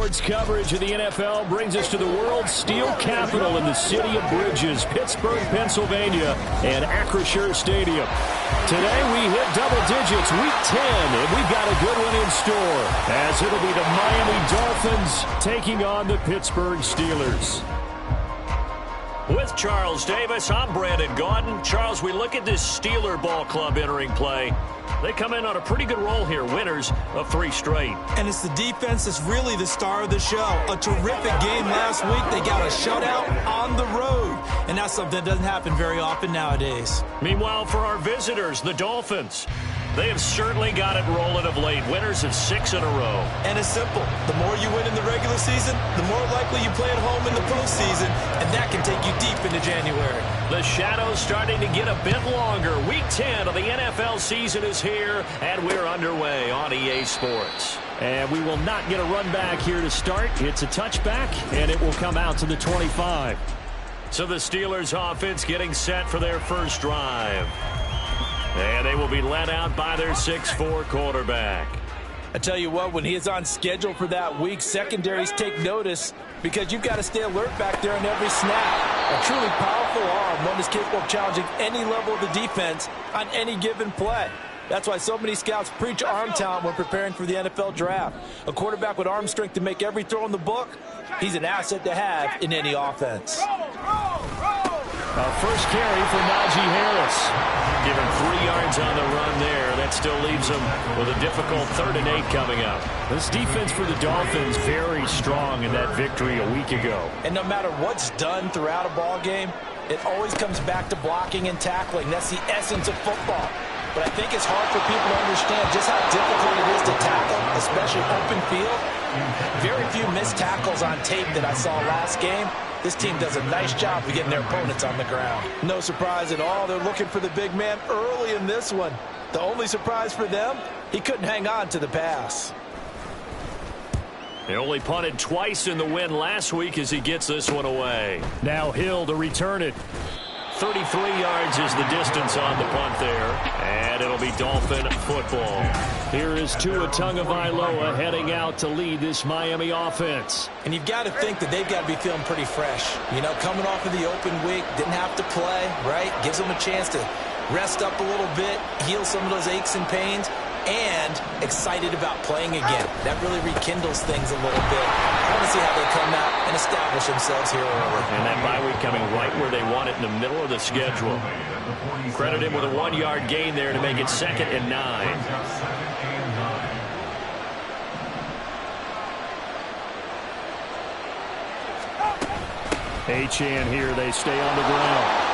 Sports coverage of the NFL brings us to the world's steel capital in the city of bridges, Pittsburgh, Pennsylvania, and Acrisure Stadium. Today we hit double digits, week 10, and we've got a good one in store, as it'll be the Miami Dolphins taking on the Pittsburgh Steelers. With Charles Davis, I'm Brandon Gaudin. Charles, we look at this Steeler ball club entering play. They come in on a pretty good roll here, winners of 3 straight. And it's the defense that's really the star of the show. A terrific game last week. They got a shutout on the road. And that's something that doesn't happen very often nowadays. Meanwhile, for our visitors, the Dolphins, they have certainly got it rolling of late. Winners of 6 in a row. And it's simple. The more you win in the regular season, the more likely you play at home in the postseason, and that can take you deep into January. The shadow's starting to get a bit longer. Week 10 of the NFL season is here, and we're underway on EA Sports. And we will not get a run back here to start. It's a touchback, and it will come out to the 25. So the Steelers offense getting set for their first drive. And they will be led out by their 6'4" quarterback. I tell you what, when he is on schedule for that week, secondaries take notice because you've got to stay alert back there in every snap. A truly powerful arm, one that's capable of challenging any level of the defense on any given play. That's why so many scouts preach arm talent when preparing for the NFL draft. A quarterback with arm strength to make every throw in the book, he's an asset to have in any offense. First carry for Najee Harris. Give him 3 yards on the run there. That still leaves him with a difficult 3rd and 8 coming up. This defense for the Dolphins very strong in that victory a week ago. And no matter what's done throughout a ball game, it always comes back to blocking and tackling. That's the essence of football. But I think it's hard for people to understand just how difficult it is to tackle, especially open field. Very few missed tackles on tape that I saw last game. This team does a nice job of getting their opponents on the ground. No surprise at all. They're looking for the big man early in this one. The only surprise for them, he couldn't hang on to the pass. They only punted twice in the win last week as he gets this one away. Now Hill to return it. 33 yards is the distance on the punt there, and it'll be Dolphin football. Here is Tua Tagovailoa heading out to lead this Miami offense. And you've got to think that they've got to be feeling pretty fresh. You know, coming off of the open week, didn't have to play, right? Gives them a chance to rest up a little bit, heal some of those aches and pains, and excited about playing again. That really rekindles things a little bit. I want to see how they come out and establish themselves here early. And that bye week coming right where they want it in the middle of the schedule. Credit him with a 1-yard gain there to make it 2nd and 9. Achane here, they stay on the ground.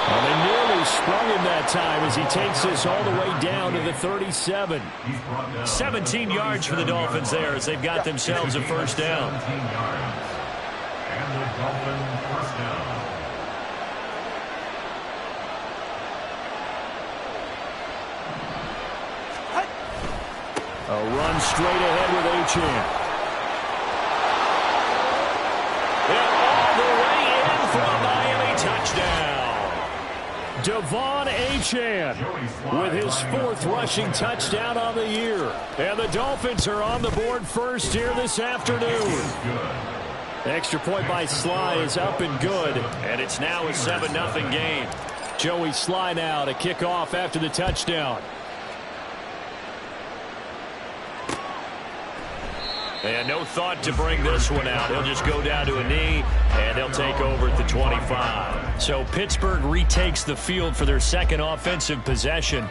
Well, they nearly sprung him that time as he takes this all the way down to the 37. 17 yards for the Dolphins there as they've got themselves a first down. A run straight ahead with Achane. All the way in for a Miami touchdown. Devon Achane with his 4th rushing touchdown on the year. And the Dolphins are on the board first here this afternoon. Extra point by Sly is up and good. And it's now a 7-0 game. Joey Sly now to kick off after the touchdown. And no thought to bring this one out. He'll just go down to a knee, and they'll take over at the 25. So Pittsburgh retakes the field for their 2nd offensive possession.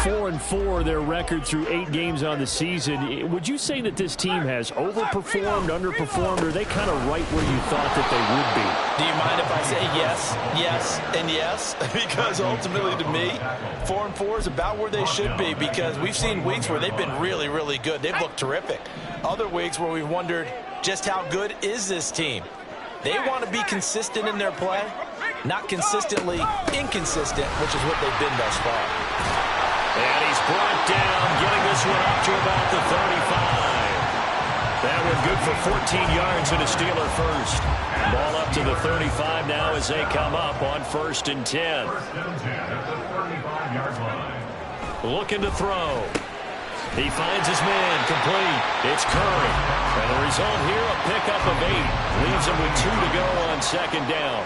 4-4 their record through 8 games on the season. Would you say that this team has overperformed, underperformed, or are they kind of right where you thought that they would be? Do you mind if I say yes, yes, and yes? Because ultimately to me, 4-4 is about where they should be because we've seen weeks where they've been really, really good. They've looked terrific. Other weeks where we wondered just how good is this team. They want to be consistent in their play, not consistently inconsistent, which is what they've been thus far. And he's brought down, getting this one up to about the 35. That one good for 14 yards and a Steeler first. Ball up to the 35 now as they come up on 1st and 10. Looking to throw. He finds his man complete. It's Curry. And the result here, a pickup of 8. Leaves them with 2 to go on second down.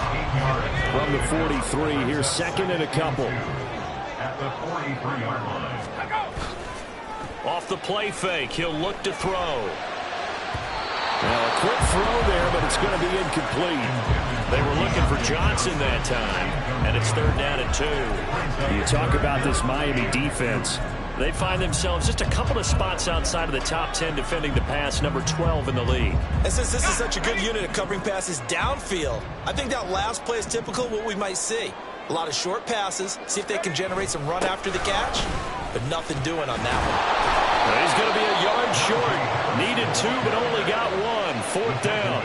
From the 43, here's second and a couple. At the 43-yard line. Off the play fake, he'll look to throw. Well, a quick throw there, but it's going to be incomplete. They were looking for Johnson that time, and it's 3rd down and 2. You talk about this Miami defense. They find themselves just a couple of spots outside of the top 10 defending the pass, number 12 in the league. And since this is such a good unit of covering passes downfield, I think that last play is typical of what we might see. A lot of short passes, see if they can generate some run after the catch, but nothing doing on that one. Well, he's going to be a yard short. Needed 2, but only got 1. 4th down.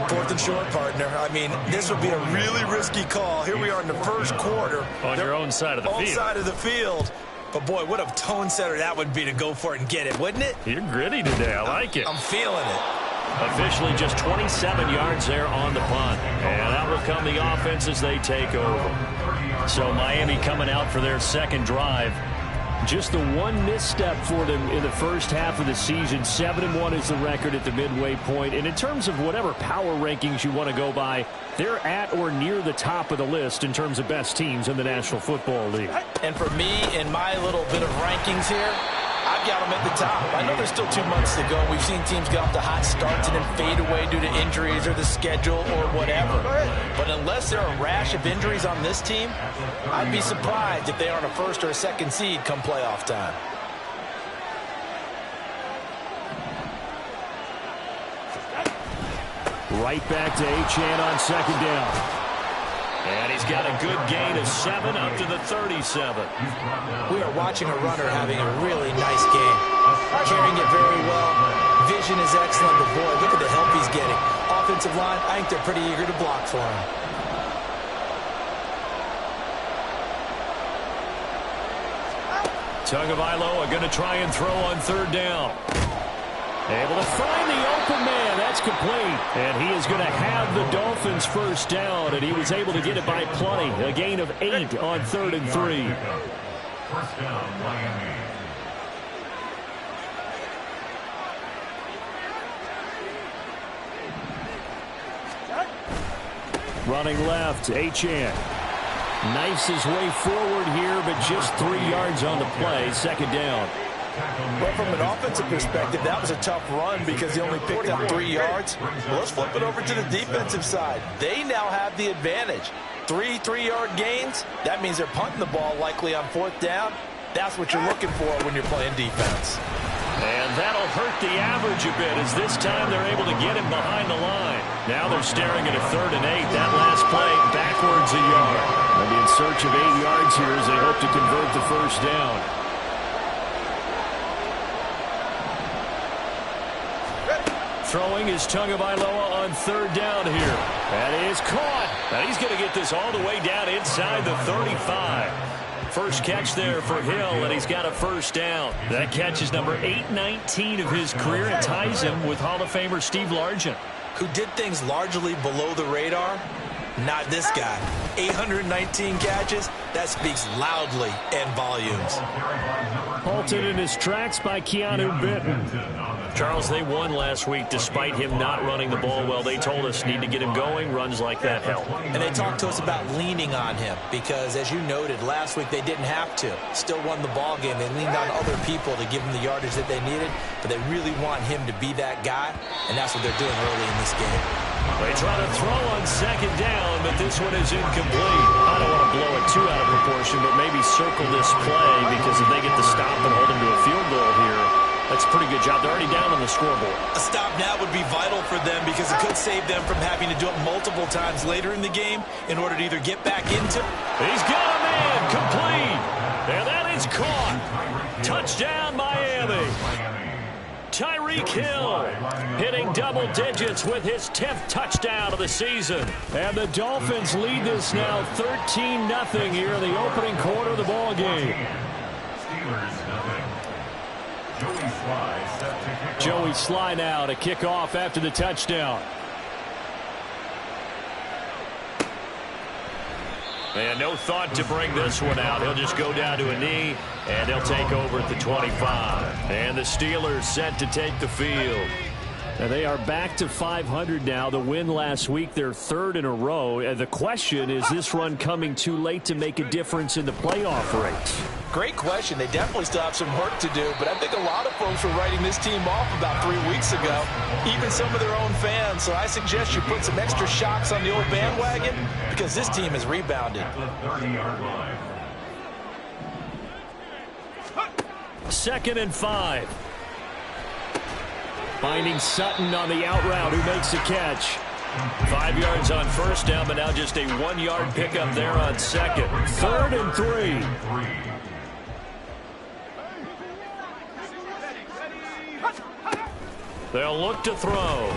4th and short, partner. I mean, this would be a really risky call. Here we are in the first quarter. On your own side of the field. On side of the field. But, boy, what a tone setter that would be to go for it and get it, wouldn't it? You're gritty today. I like it. I'm feeling it. Officially just 27 yards there on the punt. And out will come the offense as they take over. So Miami coming out for their second drive. Just the one misstep for them in the first half of the season. 7-1 is the record at the midway point. And in terms of whatever power rankings you want to go by, they're at or near the top of the list in terms of best teams in the National Football League. And for me, in my little bit of rankings here, I've got them at the top. I know there's still 2 months to go. We've seen teams get off to hot starts and then fade away due to injuries or the schedule or whatever. But unless there are a rash of injuries on this team, I'd be surprised if they aren't a first or a second seed come playoff time. Right back to Achane on second down. And he's got a good gain of 7 up to the 37. We are watching a runner having a really nice game. Carrying it very well. Vision is excellent, but boy, look at the help he's getting. Offensive line, I think they're pretty eager to block for him. Tagovailoa going to try and throw on 3rd down. Able to find the open man. That's complete. And he is going to have the Dolphins first down, and he was able to get it by plenty. A gain of 8 on 3rd and 3. First down, Miami. Running left, Achane. Knifes his way forward here, but just 3 yards on the play. 2nd down. Well, from an offensive perspective, that was a tough run because he only picked up 3 yards. Well, let's flip it over to the defensive side. They now have the advantage. 3 3-yard gains. That means they're punting the ball likely on 4th down. That's what you're looking for when you're playing defense. And that'll hurt the average a bit as this time they're able to get him behind the line. Now they're staring at a 3rd and 8. That last play backwards a yard. They'll be in search of 8 yards here as they hope to convert the first down. Throwing is Tagovailoa on 3rd down here. That is caught. Now he's going to get this all the way down inside the 35. First catch there for Hill, and he's got a first down. That catch is number 819 of his career and ties him with Hall of Famer Steve Largent. Who did things largely below the radar? Not this guy. 819 catches. That speaks loudly in volumes. Halted in his tracks by Keanu Benton. Charles, they won last week despite him not running the ball well. They told us need to get him going. Runs like that help. And they talked to us about leaning on him because, as you noted, last week they didn't have to. Still won the ball game. They leaned on other people to give him the yardage that they needed, but they really want him to be that guy, and that's what they're doing early in this game. They try to throw on 2nd down, but this one is incomplete. I don't want to blow it too out of proportion, but maybe circle this play because if they get the stop and hold him to a field goal here, that's a pretty good job. They're already down on the scoreboard. A stop now would be vital for them because it could save them from having to do it multiple times later in the game in order to either get back into. He's got a man, complete. And that is caught. Touchdown, Miami. Tyreek Hill hitting double digits with his 10th touchdown of the season. And the Dolphins lead this now 13-0 here in the opening quarter of the ball game. Joey Sly now to kick off after the touchdown. And no thought to bring this one out. He'll just go down to a knee, and he'll take over at the 25. And the Steelers set to take the field. And they are back to 500 now. The win last week, their third in a row. And the question is this run coming too late to make a difference in the playoff race? Great question. They definitely still have some work to do, but I think a lot of folks were writing this team off about 3 weeks ago, even some of their own fans. So I suggest you put some extra shocks on the old bandwagon because this team has rebounded. At the 30-yard line. 2nd and 5. Finding Sutton on the out route, who makes the catch. 5 yards on first down, but now just a 1-yard pickup there on second. 3rd and 3. They'll look to throw.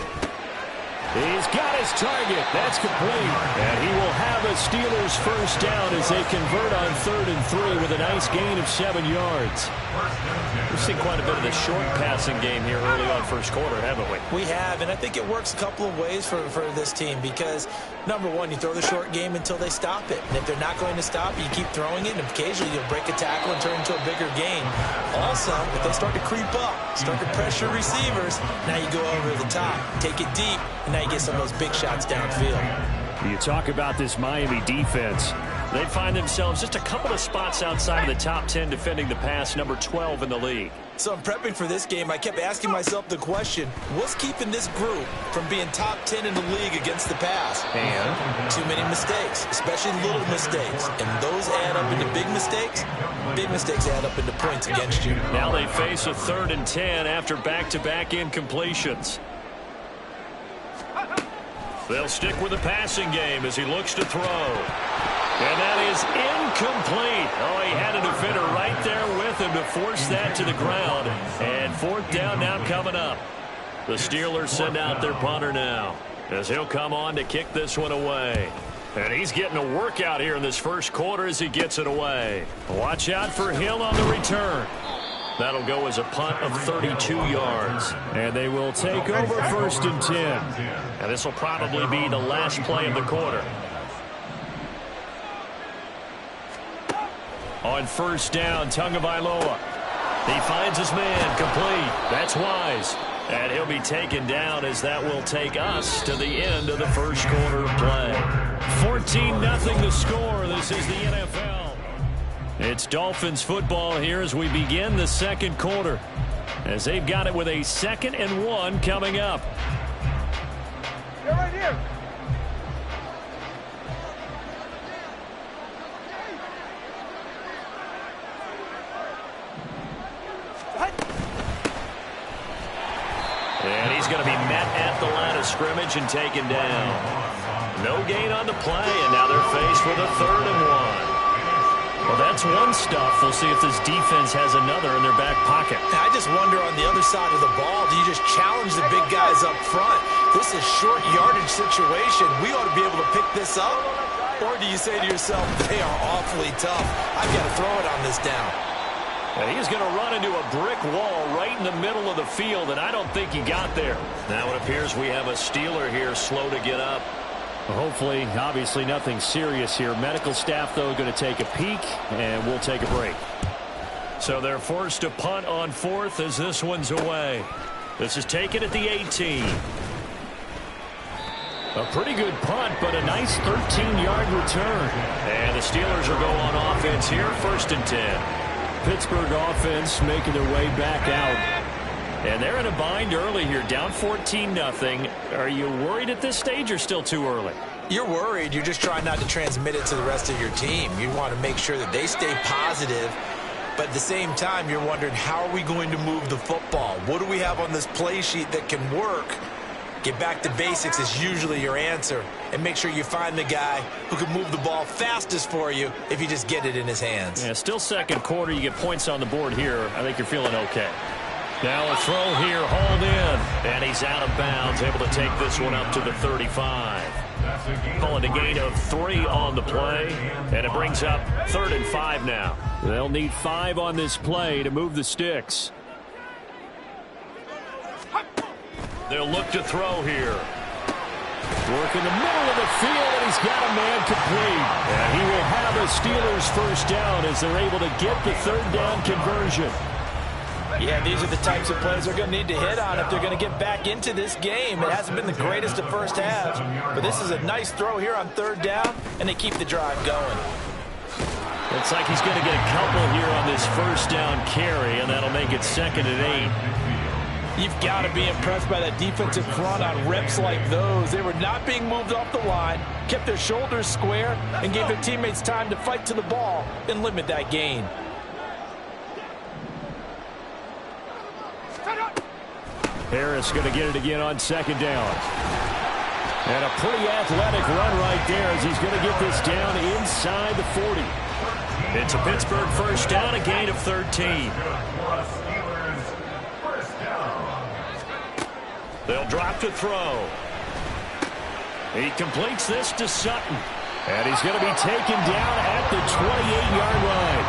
He's got his target. That's complete. And he will have a Steelers first down as they convert on 3rd and 3 with a nice gain of 7 yards. We've seen quite a bit of the short passing game here early on first quarter, haven't we? We have, and I think it works a couple of ways for this team because, number one, you throw the short game until they stop it. And if they're not going to stop, you keep throwing it, and occasionally you'll break a tackle and turn into a bigger gain. Also, if they start to creep up, start to pressure receivers, now you go over the top, take it deep, and now you get some of those big shots downfield. You talk about this Miami defense. They find themselves just a couple of spots outside of the top 10 defending the pass, number 12 in the league. So I'm prepping for this game. I kept asking myself the question, what's keeping this group from being top 10 in the league against the pass? And too many mistakes, especially little mistakes. And those add up into big mistakes. Big mistakes add up into points against you. now they face a 3rd and 10 after back-to-back incompletions. They'll stick with the passing game as he looks to throw. And that is incomplete. Oh, he had a defender right there with him to force that to the ground. And 4th down now coming up. The Steelers send out their punter now as he'll come on to kick this one away. And he's getting a workout here in this first quarter as he gets it away. Watch out for Hill on the return. That'll go as a punt of 32 yards. And they will take over 1st and 10. And this will probably be the last play of the quarter. On 1st down, Tagovailoa. He finds his man, complete. That's Wise. And he'll be taken down as that will take us to the end of the first quarter of play. 14-0 the score. This is the NFL. It's Dolphins football here as we begin the second quarter, as they've got it with a 2nd and 1 coming up. Get right here. And he's going to be met at the line of scrimmage and taken down. No gain on the play, and now they're faced with a 3rd and 1. Well, that's one stuff. We'll see if this defense has another in their back pocket. I just wonder on the other side of the ball, do you just challenge the big guys up front? This is short yardage situation. We ought to be able to pick this up. Or do you say to yourself, they are awfully tough. I've got to throw it on this down. And he's going to run into a brick wall right in the middle of the field, and I don't think he got there. Now it appears we have a Steeler here slow to get up. Hopefully, obviously nothing serious here. Medical staff, though, going to take a peek, and we'll take a break. So they're forced to punt on 4th as this one's away. This is taken at the 18. A pretty good punt, but a nice 13-yard return. And the Steelers will go on offense here, 1st and 10. Pittsburgh offense making their way back out. And they're in a bind early here, down 14-0. Are you worried at this stage or still too early? You're worried. You're just trying not to transmit it to the rest of your team. You want to make sure that they stay positive. But at the same time, you're wondering, how are we going to move the football? What do we have on this play sheet that can work? Get back to basics is usually your answer. And make sure you find the guy who can move the ball fastest for you if you just get it in his hands. Yeah, still second quarter. You get points on the board here. I think you're feeling okay. Now a throw here, hauled in. And he's out of bounds, able to take this one up to the 35. Calling a gain of 3 on the play. And it brings up 3rd and 5 now. They'll need 5 on this play to move the sticks. They'll look to throw here. Work in the middle of the field, and he's got a man complete. And he will have a Steelers first down as they're able to get the 3rd down conversion. Yeah, these are the types of plays they're going to need to hit on if they're going to get back into this game. It hasn't been the greatest of first halves, but this is a nice throw here on 3rd down, and they keep the drive going. Looks like he's going to get a couple here on this 1st down carry, and that'll make it 2nd and 8. You've got to be impressed by that defensive front on reps like those. They were not being moved off the line, kept their shoulders square, and gave their teammates time to fight to the ball and limit that gain. Harris going to get it again on 2nd down. And a pretty athletic run right there as he's going to get this down inside the 40. It's a Pittsburgh 1st down, a gain of 13. They'll drop to throw. He completes this to Sutton. And he's going to be taken down at the 28-yard line.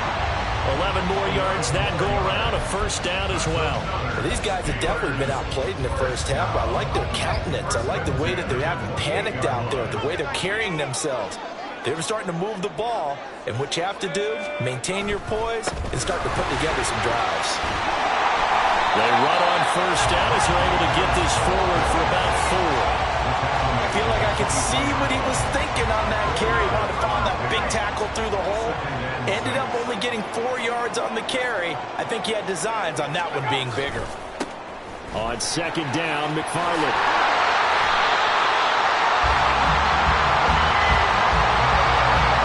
11 more yards that go around, a 1st down as well. These guys have definitely been outplayed in the first half, but I like their countenance. I like the way that they haven't panicked out there, the way they're carrying themselves. They're starting to move the ball, and what you have to do, maintain your poise and start to put together some drives. They run on 1st down as they're able to get this forward for about 4. I feel like I could see what he was thinking on that carry. Wanted to find that big tackle through the hole. Ended up only getting 4 yards on the carry. I think he had designs on that one being bigger. On 2nd down, McFarland.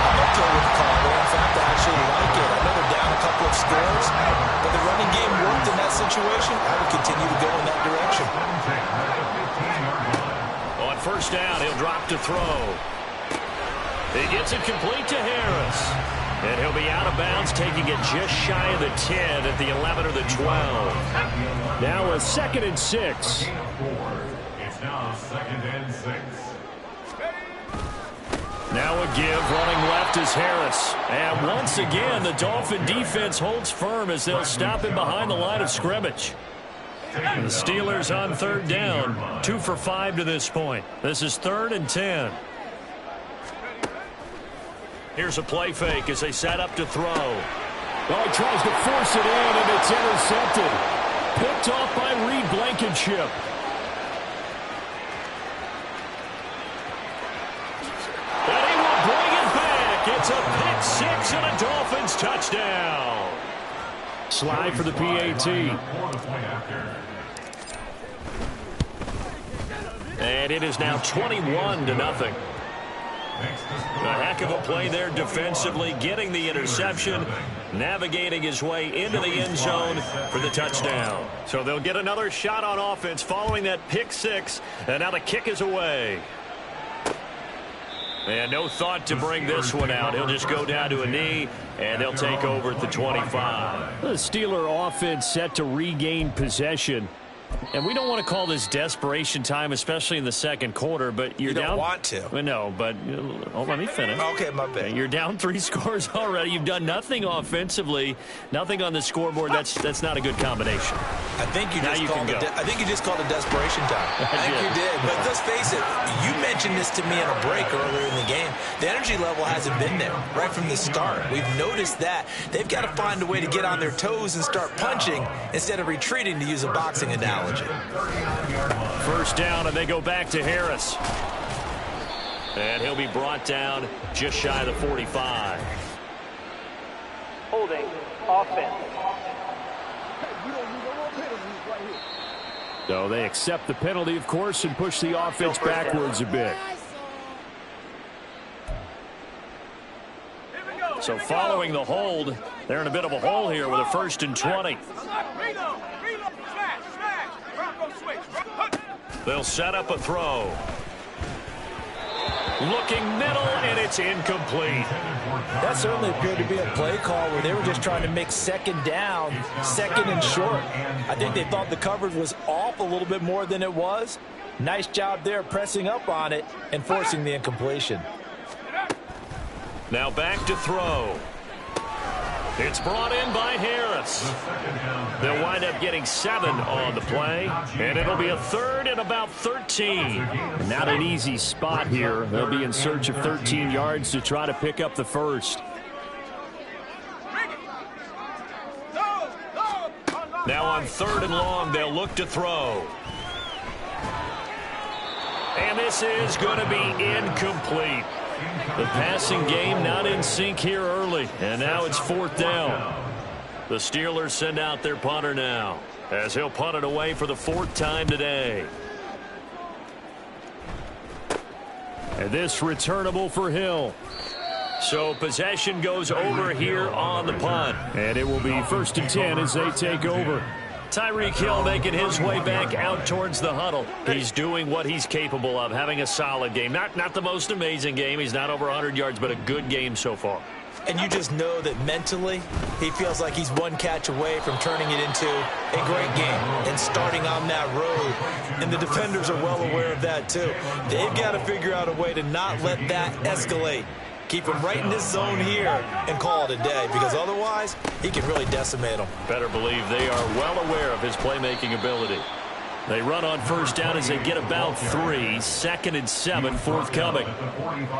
I'm up to it with the call there. In fact, I actually like it. I know they're down a couple of scores, but the running game worked in that situation. I would continue to go in that direction. On 1st down, he'll drop to throw. He gets it complete to Harris. And he'll be out of bounds, taking it just shy of the 10 at the 11 or the 12. Now a 2nd and 6. It's now 2nd and 6. Now a give, running left is Harris. And once again, the Dolphin defense holds firm as they'll stop him behind the line of scrimmage. The Steelers on 3rd down, 2 for 5 to this point. This is 3rd and 10. Here's a play fake as they set up to throw. Well, he tries to force it in, and it's intercepted. Picked off by Reed Blankenship. And he will bring it back. It's a pick 6 and a Dolphins touchdown. Slide for the PAT. And it is now 21-0. A heck of a play there defensively, getting the interception, navigating his way into the end zone for the touchdown. So they'll get another shot on offense following that pick 6, and now the kick is away. And no thought to bring this one out. He'll just go down to a knee, and they'll take over at the 25. The Steeler offense set to regain possession. And we don't want to call this desperation time, especially in the 2nd quarter, but you're down. You don't want to. No, but let me finish. Okay, my bad. You're down 3 scores already. You've done nothing offensively, nothing on the scoreboard. That's not a good combination. I think you just called it desperation time. I think you did. But let's face it, you mentioned this to me in a break earlier in the game. The energy level hasn't been there right from the start. We've noticed that. They've got to find a way to get on their toes and start punching instead of retreating, to use a boxing analogy. 1st down, and they go back to Harris. And he'll be brought down just shy of the 45. Holding offense. So they accept the penalty, of course, and push the offense backwards a bit. So following the hold, they're in a bit of a hole here with a 1st and 20. They'll set up a throw. Looking middle, and it's incomplete. That certainly appeared to be a play call where they were just trying to make 2nd down, 2nd and short. I think they thought the coverage was off a little bit more than it was. Nice job there pressing up on it and forcing the incompletion. Now back to throw. It's brought in by Harris. They'll wind up getting 7 on the play, and it'll be a 3rd and about 13. Not an easy spot here. They'll be in search of 13 yards to try to pick up the 1st. Now on 3rd and long, they'll look to throw. And this is going to be incomplete. The passing game not in sync here early. And now it's 4th down. The Steelers send out their punter now, as he'll punt it away for the 4th time today. And this returnable for Hill. So possession goes over here on the punt. And it will be 1st and 10 as they take over. Tyreek Hill making his way back out towards the huddle. He's doing what he's capable of, having a solid game. Not the most amazing game. He's not over 100 yards, but a good game so far. And you just know that mentally, he feels like he's one catch away from turning it into a great game and starting on that road. And the defenders are well aware of that, too. They've got to figure out a way to not let that escalate. Keep him right in this zone here and call it a day, because otherwise he can really decimate them. Better believe they are well aware of his playmaking ability. They run on 1st down as they get about 3. 2nd and 7 forthcoming.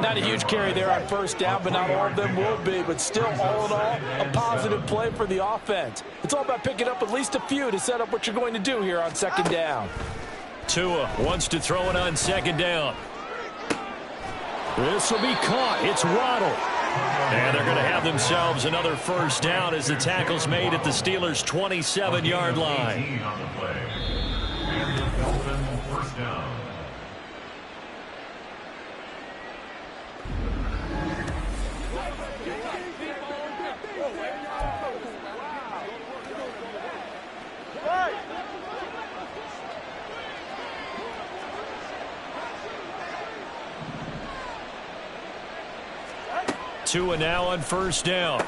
Not a huge carry there on 1st down, but not all of them will be. But still, all in all, a positive play for the offense. It's all about picking up at least a few to set up what you're going to do here on 2nd down. Tua wants to throw it on 2nd down. This will be caught. It's Waddle. And they're going to have themselves another 1st down as the tackle's made at the Steelers' 27-yard line. Dolphin, 1st down. Tua now on 1st down.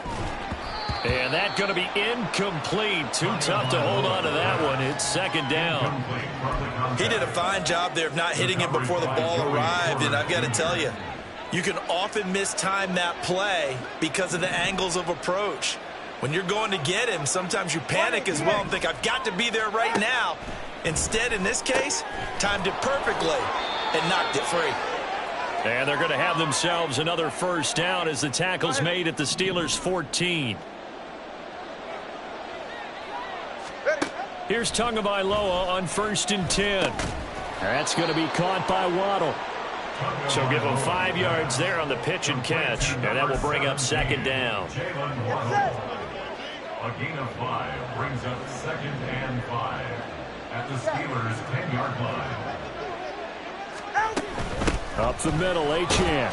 And that's going to be incomplete. Too tough to hold on to that one. It's 2nd down. He did a fine job there of not hitting it before the ball arrived, and I've got to tell you, you can often mistime that play because of the angles of approach. When you're going to get him, sometimes you panic as well and think, I've got to be there right now. Instead, in this case, timed it perfectly and knocked it free. And they're going to have themselves another 1st down as the tackle's made at the Steelers' 14. Here's Tagovailoa on 1st and 10. That's going to be caught by Waddle. So give them 5 yards there on the pitch and catch, and that will bring up 2nd down. A gain of 5 brings up 2nd and 5 at the Steelers' 10-yard line. Up the middle, Achane.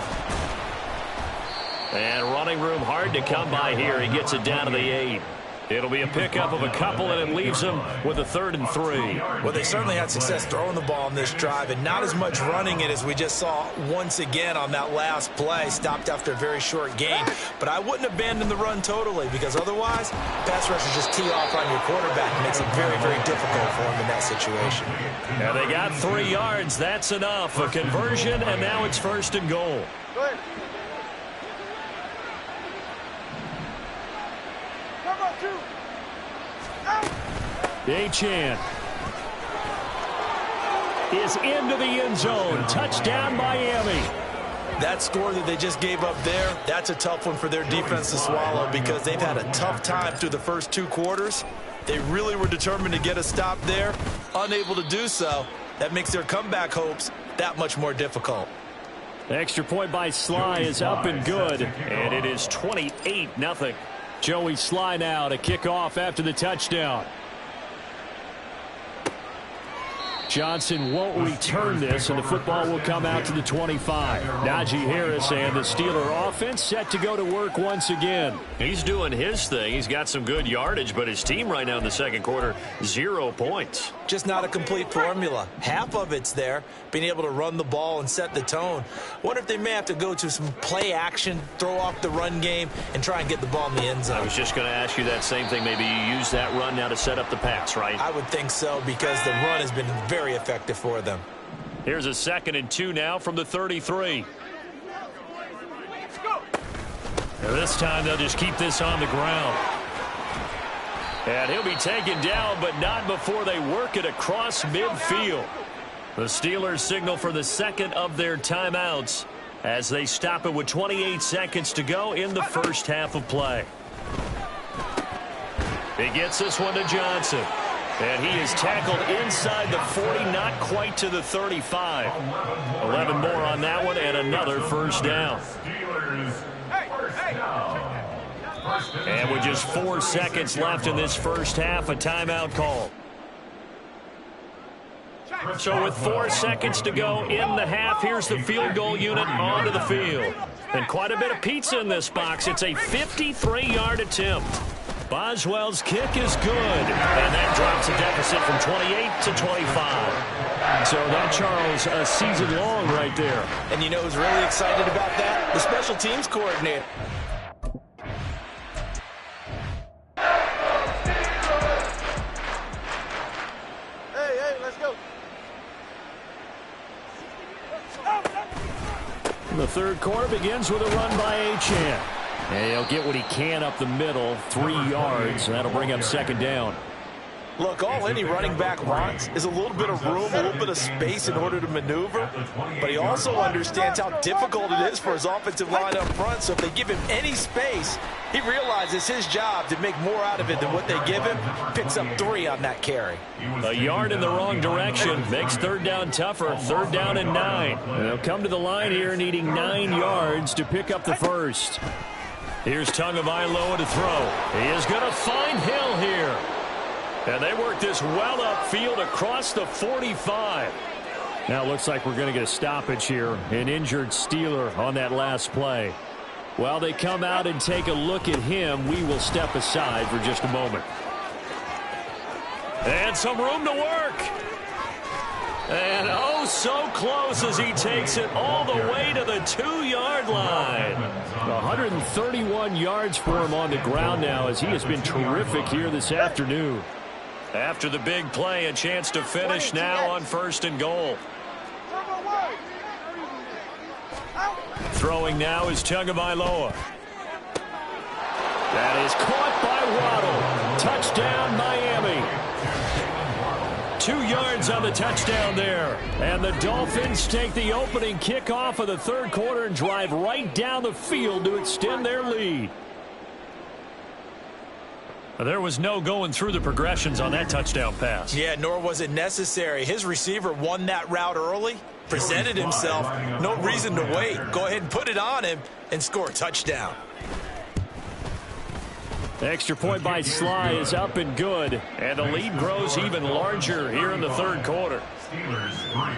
And running room hard to come by here. He gets it down to the 8. It'll be a pickup of a couple, and it leaves them with a 3rd and 3. Well, they certainly had success throwing the ball on this drive, and not as much running it as we just saw once again on that last play. Stopped after a very short gain. But I wouldn't abandon the run totally, because otherwise, pass rushers just tee off on your quarterback. It makes it very, very difficult for him in that situation. Now they got 3 yards. That's enough. A conversion, and now it's 1st and goal. Go ahead. Achane is into the end zone. Touchdown, Miami. That score that they just gave up there, that's a tough one for their defense to swallow because they've had a tough time through the first 2 quarters. They really were determined to get a stop there, unable to do so. That makes their comeback hopes that much more difficult. The extra point by Sly is up and good. And it is 28-0. Joey Sly now to kick off after the touchdown. Johnson won't return this, and the football will come out to the 25. Najee Harris and the Steeler offense set to go to work once again. He's doing his thing. He's got some good yardage, but his team right now in the 2nd quarter, 0 points. Just not a complete formula. Half of it's there, being able to run the ball and set the tone. Wonder if they may have to go to some play action, throw off the run game, and try and get the ball in the end zone. I was just going to ask you that same thing. Maybe you use that run now to set up the pass, right? I would think so, because the run has been very effective for them. Here's a 2nd and 2 now from the 33. And this time they'll just keep this on the ground. And he'll be taken down, but not before they work it across midfield. The Steelers signal for the 2nd of their timeouts as they stop it with 28 seconds to go in the first half of play. He gets this one to Johnson. And he is tackled inside the 40, not quite to the 35. 11 more on that one, and another first down. And with just 4 seconds left in this first half, a timeout call. So with 4 seconds to go in the half, here's the field goal unit onto the field. And quite a bit of pizza in this box. It's a 53-yard attempt. Boswell's kick is good, and that drops a deficit from 28 to 25. So that, Charles, a season long right there. And you know who's really excited about that? The special teams coordinator. Hey, let's go. The third quarter begins with a run by Achane. And he'll get what he can up the middle, 3 yards, and that'll bring up second down. Look, all any running back wants is a little bit of room, a little bit of space in order to maneuver. But he also understands how difficult it is for his offensive line up front. So if they give him any space, he realizes his job to make more out of it than what they give him. Picks up 3 on that carry. A yard in the wrong direction makes third down tougher. Third down and 9. And they'll come to the line here needing 9 yards to pick up the first. Here's Tagovailoa to throw. He is going to find Hill here. And they work this well upfield across the 45. Now it looks like we're going to get a stoppage here. An injured Steeler on that last play. While they come out and take a look at him, we will step aside for just a moment. And some room to work. And oh, so close as he takes it all the way to the 2-yard line. 131 yards for him on the ground now as he has been terrific here this afternoon. After the big play, a chance to finish now on 1st and goal. Throwing now is Tagovailoa. That is caught by Waddle. Touchdown, Miami. 2 yards on the touchdown there. And the Dolphins take the opening kickoff of the third quarter and drive right down the field to extend their lead. There was no going through the progressions on that touchdown pass. Yeah, nor was it necessary. His receiver won that route early, presented himself. No reason to wait. Go ahead and put it on him and score a touchdown. The extra point by Sly is up and good. And the lead grows even larger here in the third quarter. Steelers 3.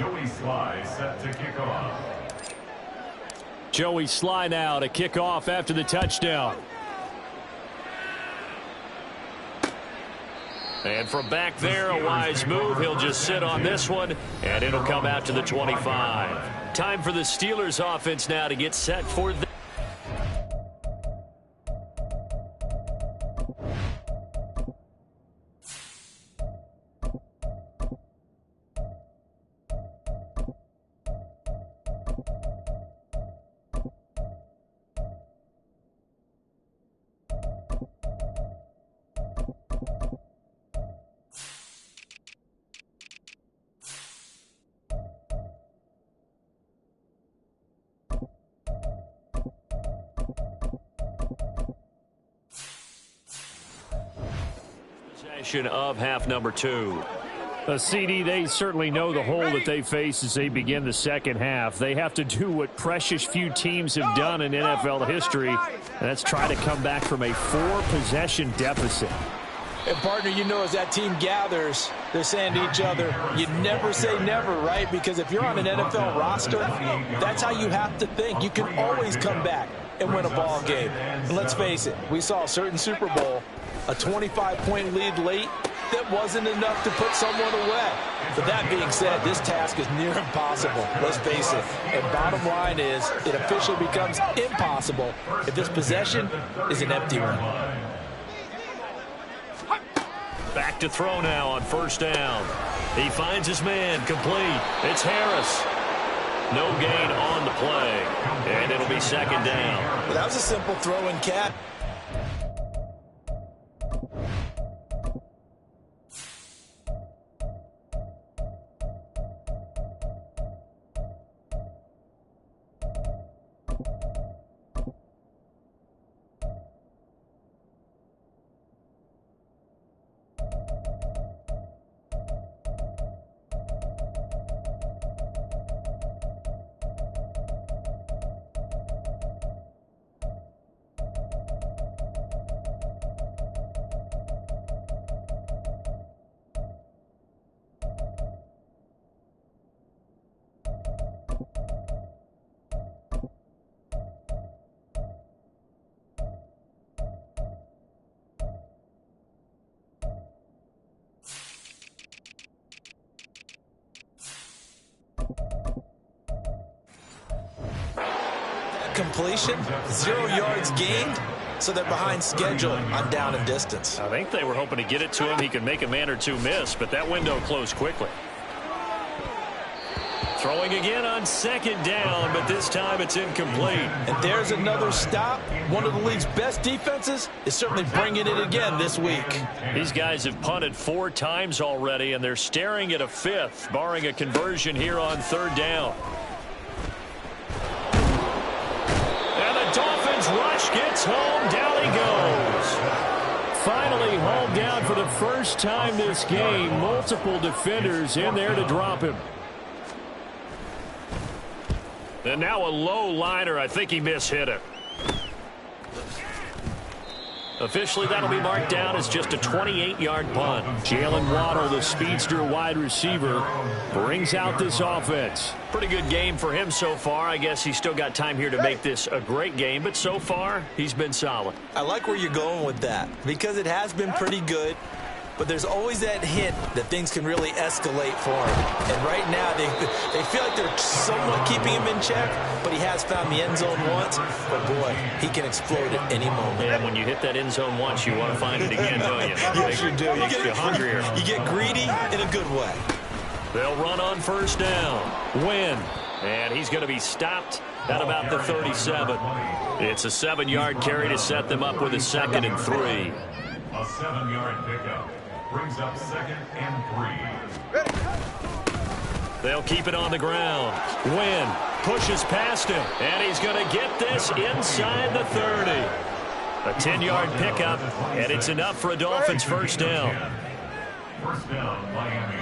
Joey Sly set to kick off. Joey Sly now to kick off after the touchdown. And from back there, a wise move. He'll just sit on this one, and it'll come out to the 25. Time for the Steelers offense now to get set for the of half number 2. CD, they certainly know the hole that they face as they begin the second half. They have to do what precious few teams have done in NFL history, and that's try to come back from a 4-possession deficit. And, partner, you know, as that team gathers, they're saying to each other, you never say never, right? Because if you're on an NFL roster, that's how you have to think. You can always come back and win a ball game. And let's face it, we saw a certain Super Bowl, a 25-point lead late, that wasn't enough to put someone away. But that being said, this task is near impossible. Let's face it. And bottom line is, it officially becomes impossible if this possession is an empty one. Back to throw now on first down. He finds his man, complete. It's Harris. No gain on the play. And it'll be second down. Well, that was a simple throw and cat. Completion, 0 yards gained, so they're behind schedule on down and distance. I think they were hoping to get it to him. He could make a man or two miss, but that window closed quickly. Throwing again on second down, but this time it's incomplete. And there's another stop. One of the league's best defenses is certainly bringing it again this week. These guys have punted 4 times already, and they're staring at a 5th, barring a conversion here on third down. Dolphins rush, gets home, down he goes. Finally hauled down for the first time this game. Multiple defenders in there to drop him. And now a low liner. I think he mishit it. Officially, that'll be marked down as just a 28-yard punt. Jalen Waddle, the speedster wide receiver, brings out this offense. Pretty good game for him so far. I guess he's still got time here to make this a great game, but so far, he's been solid. I like where you're going with that, because it has been pretty good, but there's always that hint that things can really escalate for him. And right now, they feel like they're somewhat keeping him in check, but he has found the end zone once. But, boy, he can explode at any moment. And when you hit that end zone once, you want to find it again, don't you? Yes, you do. Makes you hungrier. You get greedy in a good way. They'll run on first down. Win. And he's going to be stopped at about the 37. It's a 7-yard carry to set them up with a 2nd and 3. A 7-yard pickup brings up 2nd and 3. They'll keep it on the ground. Win. Pushes past him. And he's going to get this inside the 30. A 10-yard pickup, and it's enough for a Dolphins first down. First down, Miami.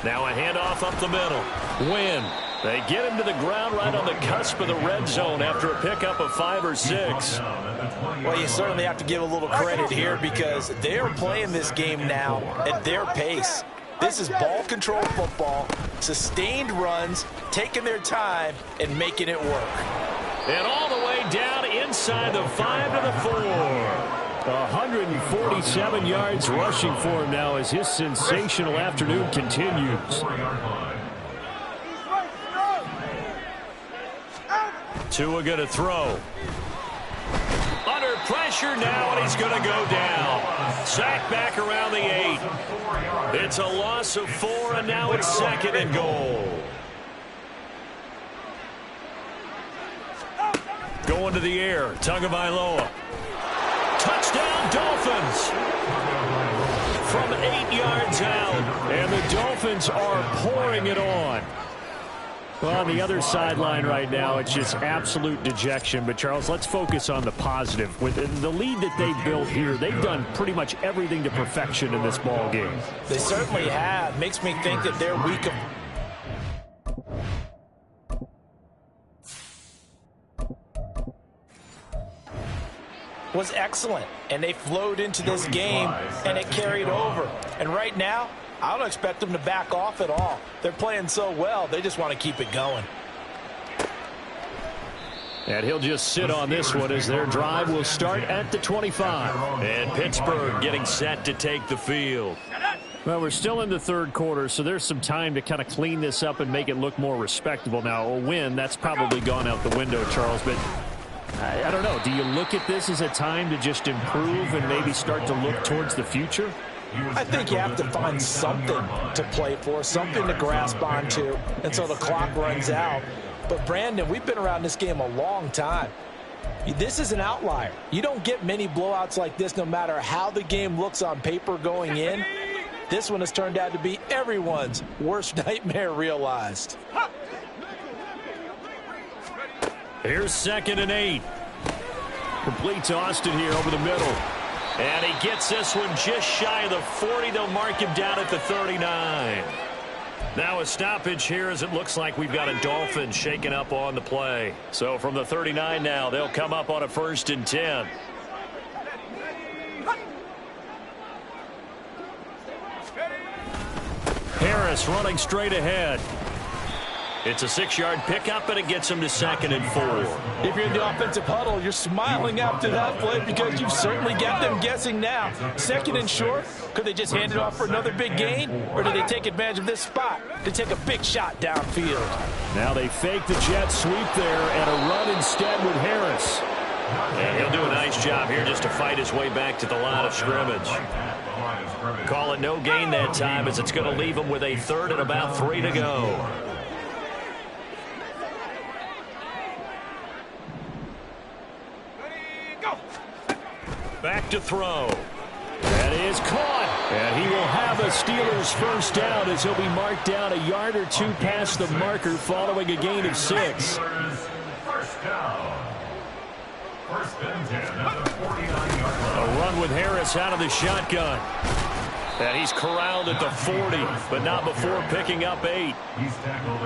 Now a handoff up the middle. Win. They get him to the ground right on the cusp of the red zone after a pickup of 5 or 6. Well, you certainly have to give a little credit here because they're playing this game now at their pace. This is ball control football, sustained runs, taking their time, and making it work. And all the way down inside the 5 to the 4. 147 yards rushing for him now as his sensational afternoon continues. Tua going to throw. Under pressure now, and he's going to go down. Sacked back around the 8. It's a loss of 4, and now it's 2nd and goal. Going to the air, Tagovailoa. Touchdown, Dolphins. From 8 yards out, and the Dolphins are pouring it on. Well, on the other sideline right now, it's just absolute dejection. But, Charles, let's focus on the positive. With the lead that they've built here, they've done pretty much everything to perfection in this ball game. They certainly have. Makes me think that their week was excellent, and they flowed into this game, and it carried over. And right now, I don't expect them to back off at all. They're playing so well, they just want to keep it going. And he'll just sit on this one as their drive will start at the 25. And Pittsburgh getting set to take the field. Well, we're still in the third quarter, so there's some time to kind of clean this up and make it look more respectable. Now, a win, that's probably gone out the window, Charles, but I don't know. Do you look at this as a time to just improve and maybe start to look towards the future? I think you have to find something to play for, something to grasp onto, until the clock runs out. But, Brandon, we've been around this game a long time. This is an outlier. You don't get many blowouts like this no matter how the game looks on paper going in. This one has turned out to be everyone's worst nightmare realized. Here's 2nd and 8. Complete to Austin here over the middle. And he gets this one just shy of the 40. They'll mark him down at the 39. Now a stoppage here as it looks like we've got a Dolphin shaking up on the play. So from the 39 now, they'll come up on a 1st and 10. Harris running straight ahead. It's a 6-yard pickup, and it gets him to 2nd and 4. If you're in the offensive huddle, you're smiling after that play because you've certainly got them guessing now. 2nd and short, could they just hand it off for another big gain? Or do they take advantage of this spot to take a big shot downfield? Now they fake the jet sweep there and a run instead with Harris. And he'll do a nice job here just to fight his way back to the line of scrimmage. Call it no gain that time as it's going to leave him with a 3rd and about 3 to go. Back to throw. That is caught. And he will have a Steelers 1st down as he'll be marked down a yard or 2 past the marker following a gain of 6. 1st down. 1st and 10 at the 49-yard line. A run with Harris out of the shotgun. And he's corralled at the 40, but not before picking up 8.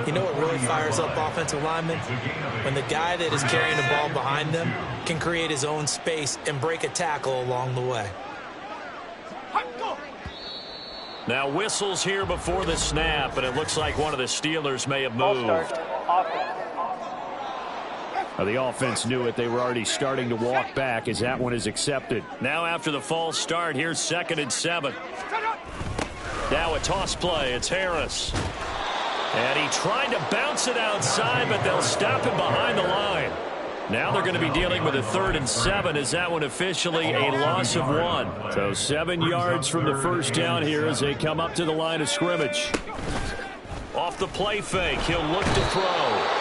You know what really fires up offensive linemen? When the guy that is carrying the ball behind them can create his own space and break a tackle along the way. Now whistles here before the snap, and it looks like one of the Steelers may have moved. The offense knew it. They were already starting to walk back as that one is accepted. Now after the false start, here's 2nd and 7. Now a toss play. It's Harris. And he tried to bounce it outside, but they'll stop him behind the line. Now they're going to be dealing with a 3rd and 7 as that one officially a loss of 1. So 7 yards from the 1st down here as they come up to the line of scrimmage. Off the play fake, he'll look to throw.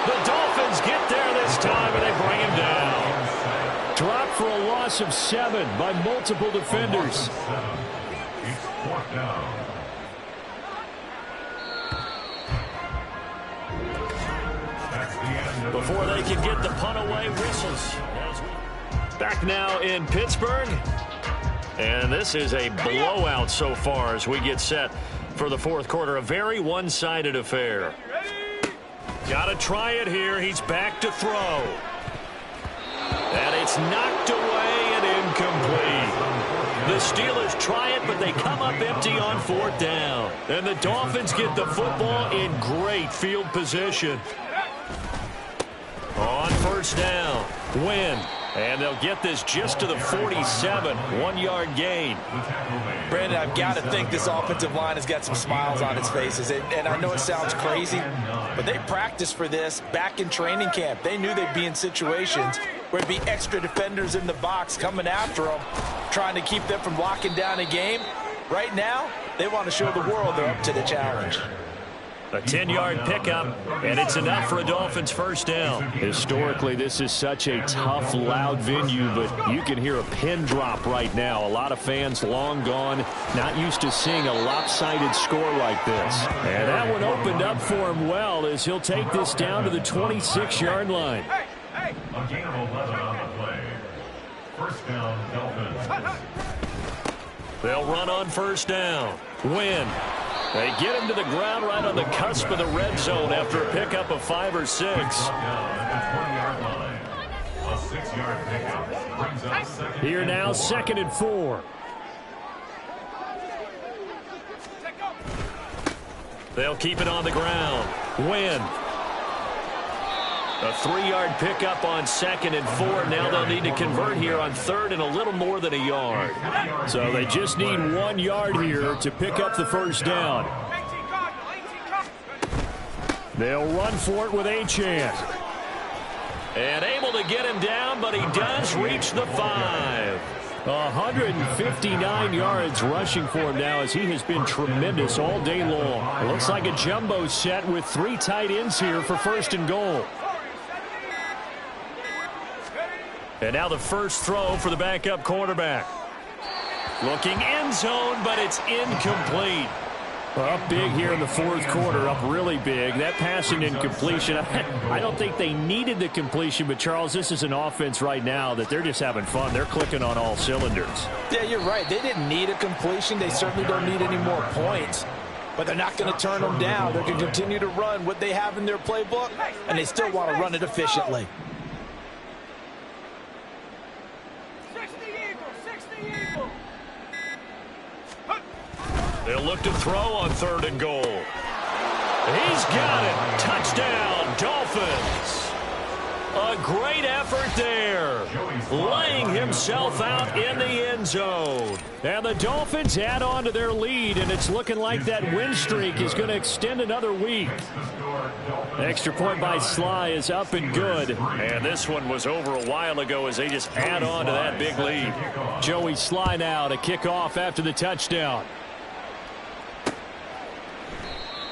The Dolphins get there this time, and they bring him down. Dropped for a loss of 7 by multiple defenders. Before they can get the punt away, whistles. Back now in Pittsburgh. And this is a blowout so far as we get set for the 4th quarter. A very one-sided affair. Got to try it here. He's back to throw. And it's knocked away and incomplete. The Steelers try it, but they come up empty on 4th down. And the Dolphins get the football in great field position. On 1st down, win. And they'll get this just to the 47, 1-yard gain. Brandon, I've got to think this offensive line has got some smiles on its faces. And I know it sounds crazy, but they practiced for this back in training camp. They knew they'd be in situations where there'd be extra defenders in the box coming after them, trying to keep them from locking down a game. Right now, they want to show the world they're up to the challenge. A 10-yard pickup, and it's enough for a Dolphins 1st down. Historically, this is such a tough, loud venue, but you can hear a pin drop right now. A lot of fans long gone, not used to seeing a lopsided score like this. And that one opened up for him well as he'll take this down to the 26-yard line. A gain of 11 on the play. 1st down, Dolphins. They'll run on 1st down. Win. They get him to the ground right on the cusp of the red zone after a pickup of 5 or 6. A 20-yard line. A 6-yard pickup brings up 2nd. Here now, 2nd and 4. They'll keep it on the ground. Win. A 3-yard pickup on 2nd and 4. Now they'll need to convert here on 3rd and a little more than a yard. So they just need 1 yard here to pick up the 1st down. They'll run for it with Achane. And able to get him down, but he does reach the 5. 159 yards rushing for him now as he has been tremendous all day long. It looks like a jumbo set with 3 tight ends here for 1st and goal. And now the first throw for the backup quarterback. Looking end zone, but it's incomplete. Up big here in the 4th quarter, up really big. That pass and incompletion, I don't think they needed the completion, but Charles, this is an offense right now that they're just having fun. They're clicking on all cylinders. Yeah, you're right. They didn't need a completion. They certainly don't need any more points. But they're not going to turn them down. They're going to continue to run what they have in their playbook, and they still want to run it efficiently. They'll look to throw on 3rd and goal. He's got it. Touchdown, Dolphins. A great effort there. Laying himself out in the end zone. And the Dolphins add on to their lead, and it's looking like that win streak is going to extend another week. Extra point by Sly is up and good. And this one was over a while ago as they just add on to that big lead. Joey Sly now to kick off after the touchdown.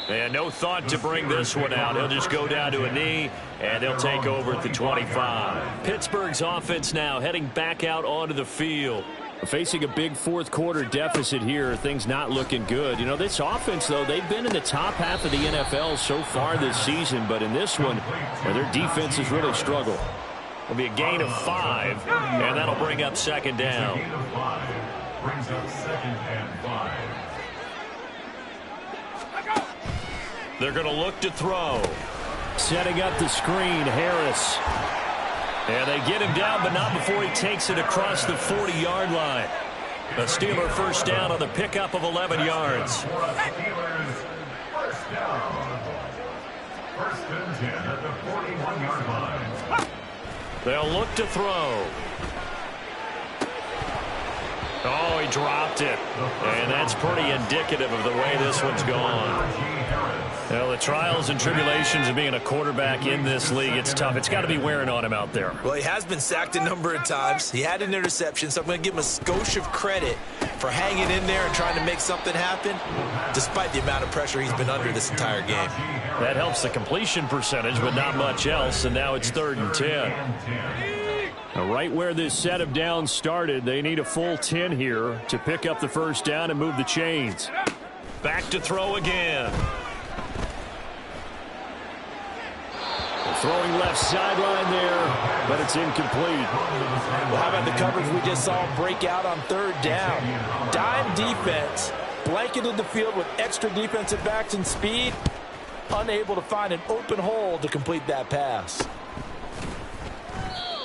And no thought to bring this one out. He'll just go down to a knee, and they'll take over at the 25. Pittsburgh's offense now heading back out onto the field. Facing a big 4th quarter deficit here, things not looking good. You know, this offense, though, they've been in the top half of the NFL so far this season, but in this one, their defense has really struggled. It'll be a gain of 5, and that'll bring up 2nd down. Gain of 5 brings up 2nd and 5. They're going to look to throw. Setting up the screen, Harris. And they get him down, but not before he takes it across the 40-yard line. A Steeler 1st down on the pickup of 11 yards. Steelers 1st down. 1st and 10 at the 41-yard line. They'll look to throw. Oh, he dropped it. And that's pretty indicative of the way this one's gone. Well, the trials and tribulations of being a quarterback in this league, it's tough. It's got to be wearing on him out there. Well, he has been sacked a number of times. He had an interception, so I'm going to give him a skosh of credit for hanging in there and trying to make something happen, despite the amount of pressure he's been under this entire game. That helps the completion percentage, but not much else, and now it's 3rd and 10. Now, right where this set of downs started, they need a full 10 here to pick up the 1st down and move the chains. Back to throw again. Throwing left sideline there, but it's incomplete. Well, how about the coverage we just saw break out on 3rd down? Dime defense, blanketed the field with extra defensive backs and speed, unable to find an open hole to complete that pass.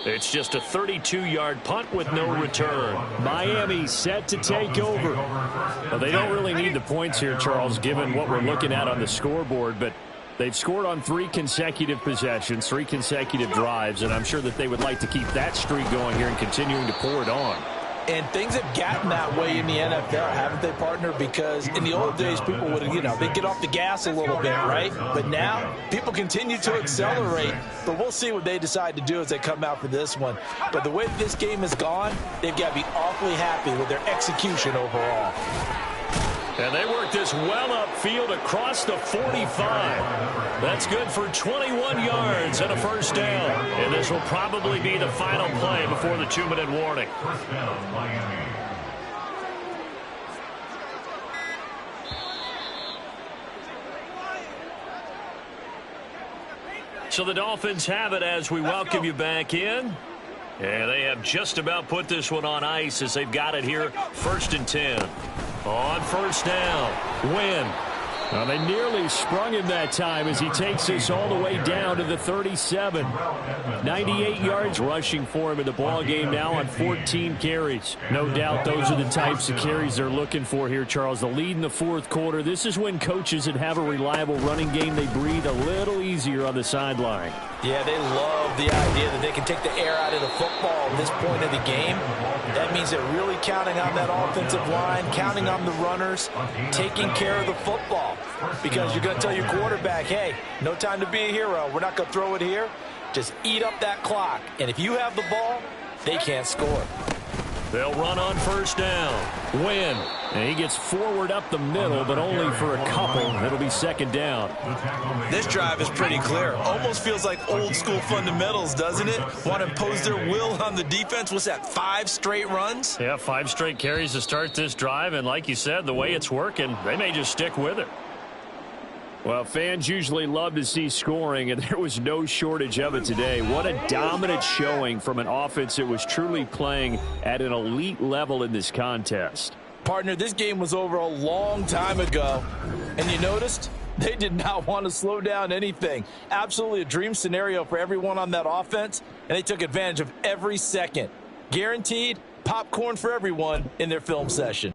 It's just a 32-yard punt with no return. Miami set to take over. Well, they don't really need the points here, Charles, given what we're looking at on the scoreboard, but they've scored on 3 consecutive possessions, 3 consecutive drives, and I'm sure that they would like to keep that streak going here and continuing to pour it on. And things have gotten that way in the NFL, haven't they, partner? Because in the old days, people would, they'd get off the gas a little bit, right? But now, people continue to accelerate. But we'll see what they decide to do as they come out for this one. But the way this game has gone, they've got to be awfully happy with their execution overall. And they work this well upfield across the 45. That's good for 21 yards and a first down. And this will probably be the final play before the 2-minute warning. First down, Miami. So the Dolphins have it as we welcome you back in. And they have just about put this one on ice as they've got it here, 1st and 10. On first down, Wynn. Well, they nearly sprung him that time as he takes this all the way down to the 37. 98 yards rushing for him in the ball game now on 14 carries. No doubt those are the types of carries they're looking for here, Charles. The lead in the 4th quarter. This is when coaches that have a reliable running game, they breathe a little easier on the sideline. Yeah, they love the idea that they can take the air out of the football at this point of the game. That means they're really counting on that offensive line, counting on the runners, taking care of the football. Because you're going to tell your quarterback, hey, no time to be a hero. We're not going to throw it here. Just eat up that clock. And if you have the ball, they can't score. They'll run on first down. Wynn. And he gets forward up the middle, but only for a couple. It'll be 2nd down. This drive is pretty clear. Almost feels like old school fundamentals, doesn't it? Want to impose their will on the defense. What's that, 5 straight runs? Yeah, 5 straight carries to start this drive. And like you said, the way it's working, they may just stick with it. Well, fans usually love to see scoring, and there was no shortage of it today. What a dominant showing from an offense that was truly playing at an elite level in this contest. Partner, this game was over a long time ago, and you noticed they did not want to slow down anything. Absolutely a dream scenario for everyone on that offense, and they took advantage of every second. Guaranteed popcorn for everyone in their film session.